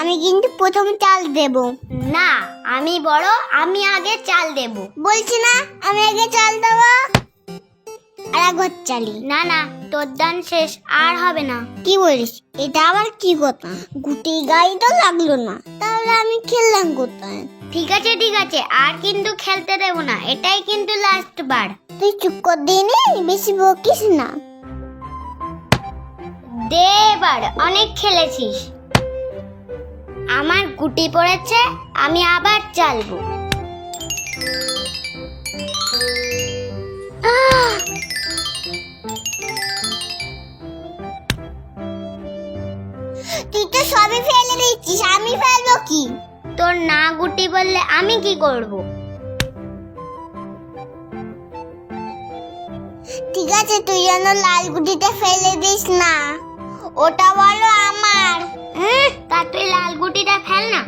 আমি কিন্তু প্রথম চাল দেব। না, আমি বড়, আমি আগে চাল দেব। বলছি না আমি আগে চাল দেব। আর একবার চালি। না না, তোর দান শেষ, আর হবে না। কি বলিস? এটা আবার কি কথা? গুটি গাই তো লাগলো না, তাহলে আমি খেললাম কোথায়? ঠিক আছে ঠিক আছে, আর কিন্তু খেলতে দেব না, এটাই কিন্তু লাস্ট বার। তুই চুপ কর দিনি, বেশি বকিস না। দে এবার, অনেক খেলেছিস। আমার গুটি পড়েছে, আমি আবার চালবো। তুই তো সবই ফেলে দিচ্ছিস, আমি ফেলবো কি? তোর না গুটি বললে আমি কি করব? ঠিক আছে, তুই যেন লাল গুটিটা ফেলে দিস না, ওটা বলো আমার। তা তুই লাল গুটিটা ফেল না।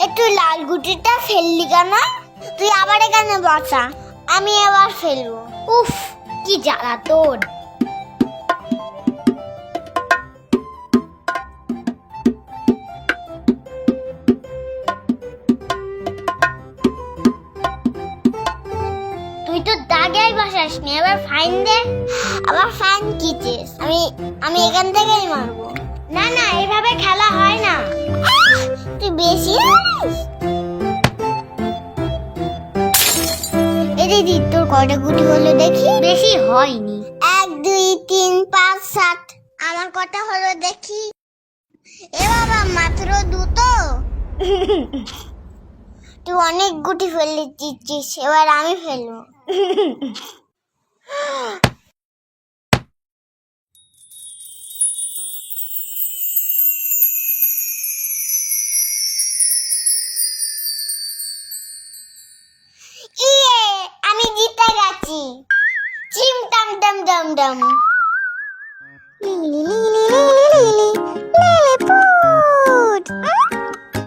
একটু লাল গুটিটা ফেললি কেন? তুই আবার এখানে বসা, আমি এবার ফেলবো। উফ, কি জ্বালা তোর। তুই তো দাগেই বসাসনি, এবার ফাইন দে। আবার ফ্যান কিচিস? আমি এখান থেকেই মারবো। না না, এইভাবে খেলা হয় না। তুই বেশি জানিস। এ দিদি, তোর কয়টা গুটি হলো দেখি? বেশি হয়নি। 1 2 3 5 7। আমার কটা হলো দেখি? এ বাবা, মাত্র দুটো। তুই অনেক গুটি ফেলে দিচ্ছিস, এবার আমি ফেলবো। ইয়ে, আমি জিতে গেছি। চিম টাম টাম টাম টাম।